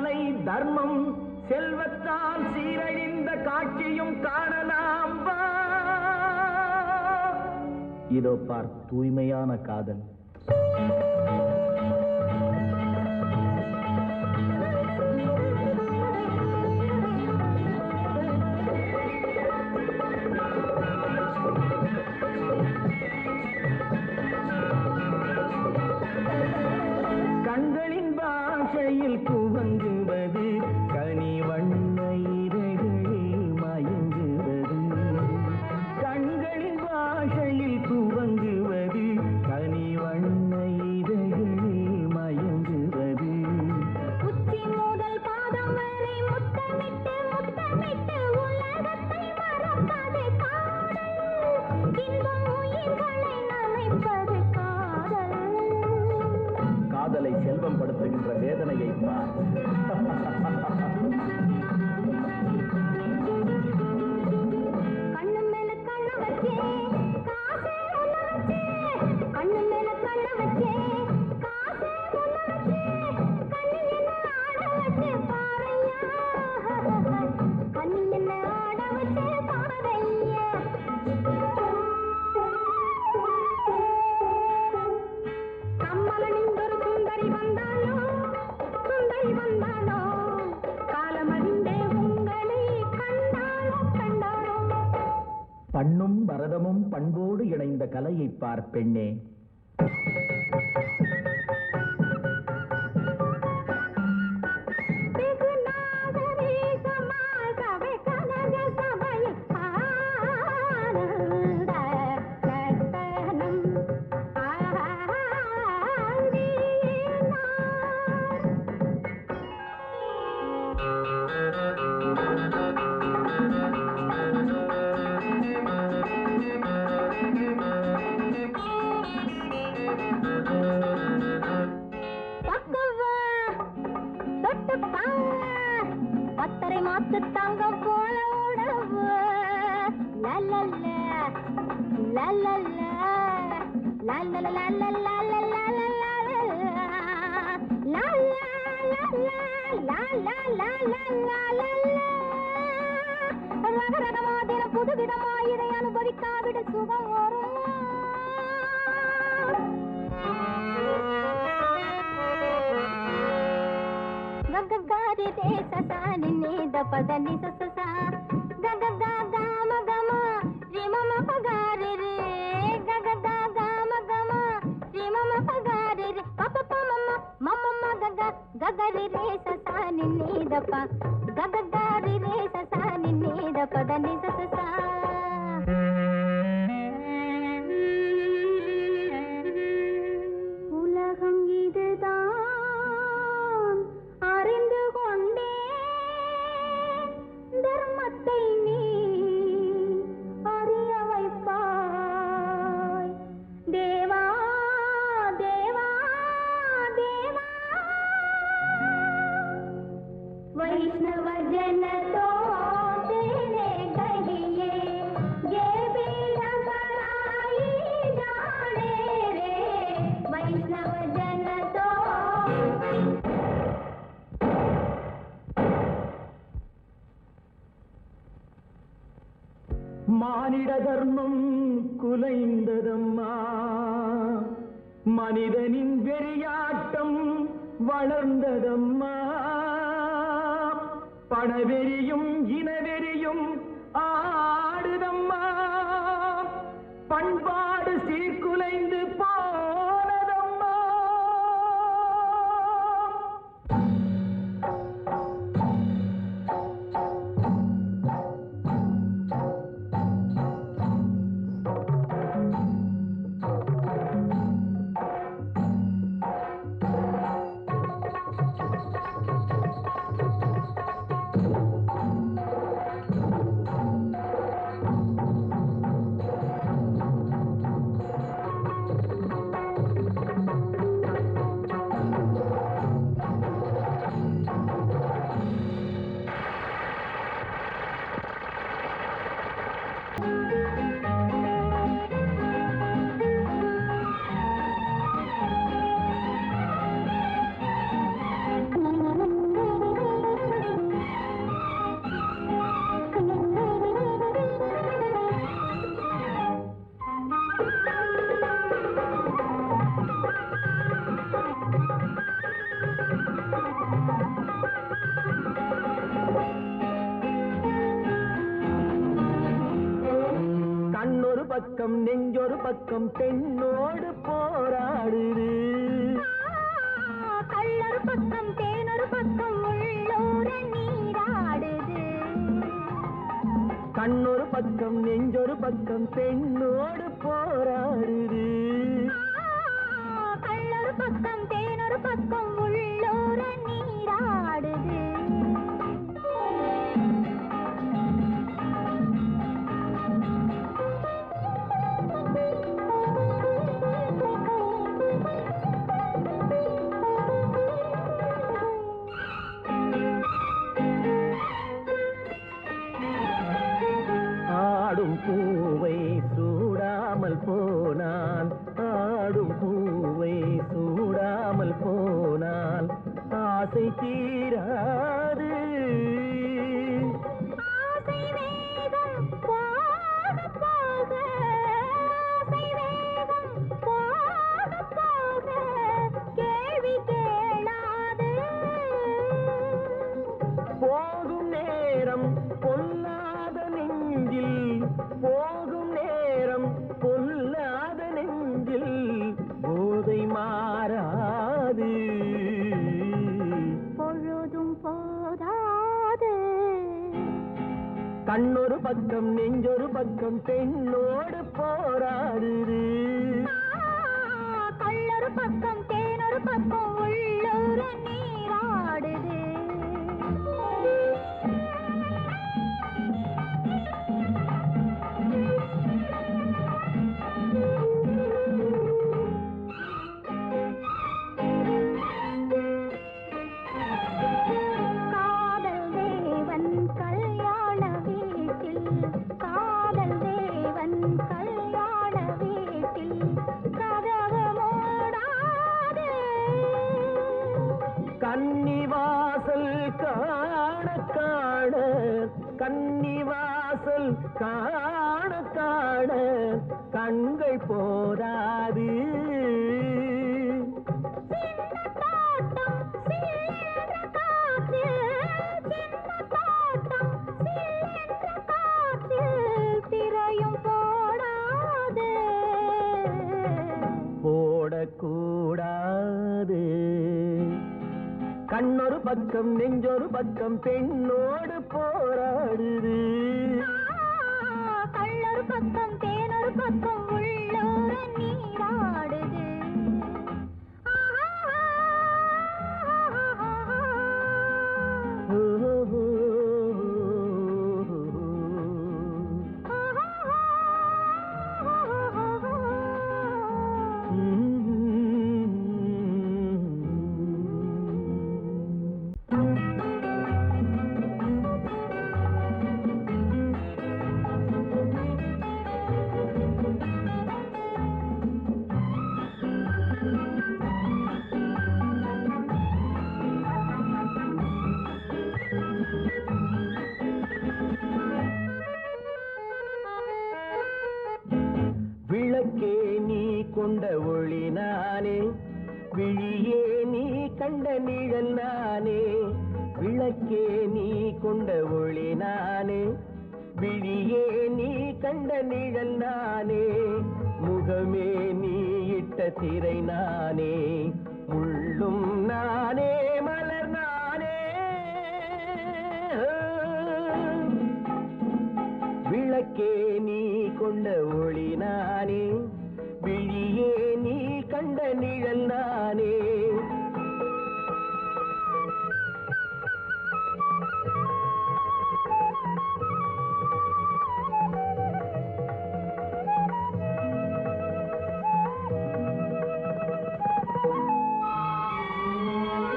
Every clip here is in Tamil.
கலை தர்மம் செல்வத்தால் சீரழிந்த காட்சியும் காணலாம் வா. இதோ பார் தூய்மையான காதல். கண்களின் பாஷையில் துவங்குவது கனி வண்ண இதழ்களில் மயங்குவது. கண்களின் பாஷையில் துவங்குவது கனி வண்ண இதழ்களில் மயங்குவது. உச்சி முதல் பாதம் வரை முத்தமிட்டு முத்தமிட்டு உலகத்தை மறப்பது காதல். இன்பம் உயிர்களை நனைப்பது காதல். காதலை செல்வம் படுத்துகின்ற வேதனையை பார். கண்ணு மேல கண்ண வச்சே காசே உள்ள வச்சே. கண்ணு மேல கண்ண வச்சே காசே உள்ள வச்சே. கண்ணு என்ன ஆட வச்சே பாறையா. கண்ணு என்ன ஆட வச்சே பாறையா. கம்மலனிந்தொரு சுந்தரி வந்தாலோ சுந்தரி வந்தாலோ. காலமறிந்தே உங்களை கண்டாலோ கண்டாலோ. பண்ணும் பரதமும் பண்போடு இணைந்த கலையை பார் பெண்ணே. வெகு நாகரீகமாகவே கனக சபையில் ஆனந்த நர்த்தனம் பக்கவா தொட்டுப்பா. பத்தரை மாத்து தங்கம் போல உடவ. லல்லல்ல லல்லல்ல லல்லல்ல ரகரகமாதின புதுவிதமா இதை அனுபவிக்காவிட சுகம் வரும். ಗಗಗಾರಿ ರೇ ಸಸಾ ನಿನ್ನೇದ ಪದ ನಿ ಸಸ ಗಗಗ ಗಾಮ ಗಮ ರಿ ಮಮ ಪಗಾರಿ ರೇ. ಗಗಗ ಗಾಮ ಗಮ ರಿ ಮಮ ಪಗಾರಿ ರೇ. ಪಪ ಮಮ್ಮ ಮಮ್ಮ ಗಗ ಗಗರಿ ರೇ ಸಸಾ ನಿನ್ನೇದ ಪ. ಗಗಗಾರಿ ರೇ ಸಸಾ ನಿನ್ನೇದ ಪದ ನಿ ಸಸ. உலகம் இதுதான் அறிந்து கொண்டேன். தர்மத்தை நீ அறிய வைப்பாய். தேவா தேவா தேவா. வைஷ்ணவ ஜன தோ தேனே கहिए ये भी लगाई जाने रे. வைஷ்ணவ ஜன தோ. மானிட தர்மம் குலைந்ததம்மா. மனிதனின் வெறியாட்டம் வளர்ந்ததம்மா. பணவெறியும் இனவெறியும் ஆடுதம்மா. பண்பாடு சீர்குலைந்து போனதம்மா. பக்கம் நெஞ்சொரு பக்கம் பெண்ணோடு போராடுது. கள்ளொரு பக்கம் தேனொரு பக்கம் உள்ளூர நீராடுது. கண்ணொரு பக்கம் நெஞ்சொரு பக்கம் பெண்ணோடு போராடுது. கள்ளொரு பக்கம் தேனொரு பக்கம் உள்ளூர நீராடுது. ஆடும் பூவை சூடாமல் போனான், ஆடும் பூவை சூடாமல் போனான், ஆசை தீராது. ஆசை வேகம் போக போக, ஆசை வேகம் போக போக, கேள்வி கேளாது. போகும் நேரம் பொல்லாத நெஞ்சில், போகும் நேரம் பொல்லாத நெஞ்சில் போதை மாறாது. பொழுதும் போதாது. கண்ணொரு பக்கம் நெஞ்சொரு பக்கம் பெண்ணோடு போராடுது. கள்ளொரு பக்கம் தேனொரு பக்கம் உள்ளூர நீராடுது. காதல் தேவன் கல்யாண வீட்டில், காதல் தேவன் கல்யாண வீட்டில் கதவு மூடாது. கன்னிவாசல் காண காண, கன்னிவாசல் காண காண கண்கள் போராது. சின்ன தோட்டம் சில்லென்ற காற்றில், சின்ன தோட்டம் சில்லென்ற காற்றில் திரையும் போடாது. போடக்கூடாது. கண்ணொரு பக்கம் நெஞ்சொரு பக்கம் பெண்ணோடு போராடுது. கள்ளொரு பக்கம் தேனொரு பக்கம் உள்ளூர நீராடுது. விளக்கே நீ கொண்ட ஒளி நானே, விழியே நீ கண்ட நிழல் நானே. விளக்கே நீ கொண்ட ஒளி நானே, விழியே நீ கண்ட நிழல் நானே. முகமே நீ இட்ட திரை நானே, முள்ளும் நானே மலர் நானே. விளக்கே நீ கொண்ட ஒளி நானே, விழியே நீ கண்ட நிழல் நானே.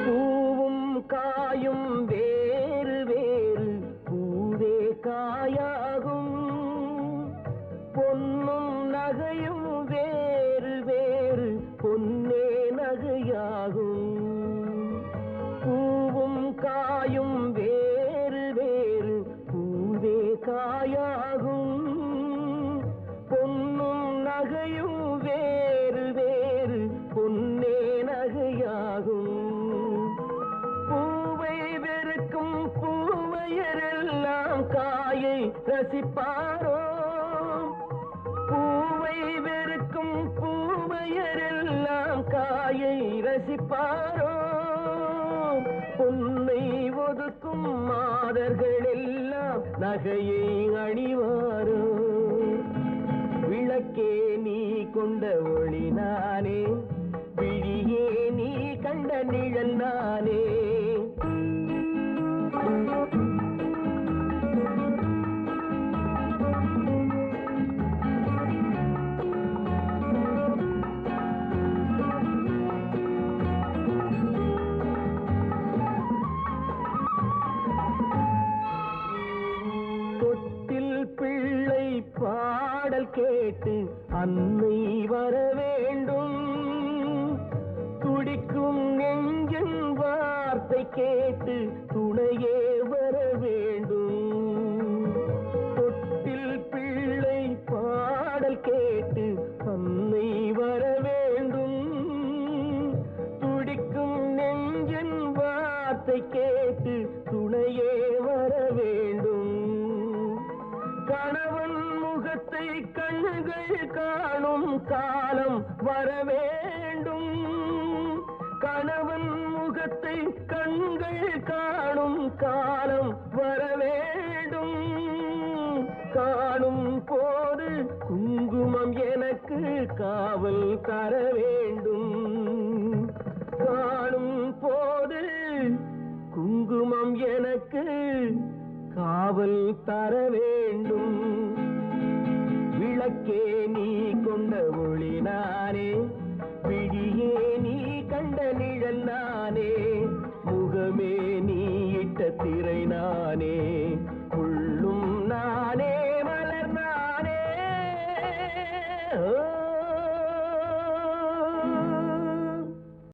பூவும் காயும் வேறு வேறு, பூவே காயாகும். பொன்னும் நகையும் வேறு வேறு, பொன்னே நகையாகும். பூவும் காயும் வேறு வேறு, பூவே காயாகும். பொன்னும் நகையும் வேறு வேறு, பொன்னே நகையாகும். பூவை வெறுக்கும் பூவையரெல்லாம் காயை ரசிப்பாரோ, பூவை கொடுக்கும் மாதர்கள் எல்லாம் நகையை அணிவாரோ விளக்கே நீ கொண்ட ஒளி நானே விழியே நீ கண்ட நிழல் நானே பிள்ளை பாடல் கேட்டு அன்னை வர வேண்டும் துடிக்கும் நெஞ்சின் வார்த்தை கேட்டு துணையே வர வேண்டும் தொட்டில் பிள்ளை பாடல் கேட்டு அன்னை வர வேண்டும் துடிக்கும் நெஞ்சின் வார்த்தை கேட்டு துணையே வர வேண்டும் கணவன் முகத்தை கண்கள் காணும் காலம் வர வேண்டும் கணவன் முகத்தை கண்கள் காணும் காலம் வர வேண்டும் காணும் போது குங்குமம் எனக்கு காவல் தர வேண்டும் காணும் போது குங்குமம் எனக்கு காவல் தர வேண்டும் விளக்கே நீ கொண்ட ஒளி நானே விழியே நீ கண்ட நிழல் நானே முகமே நீ இட்ட திரை நானே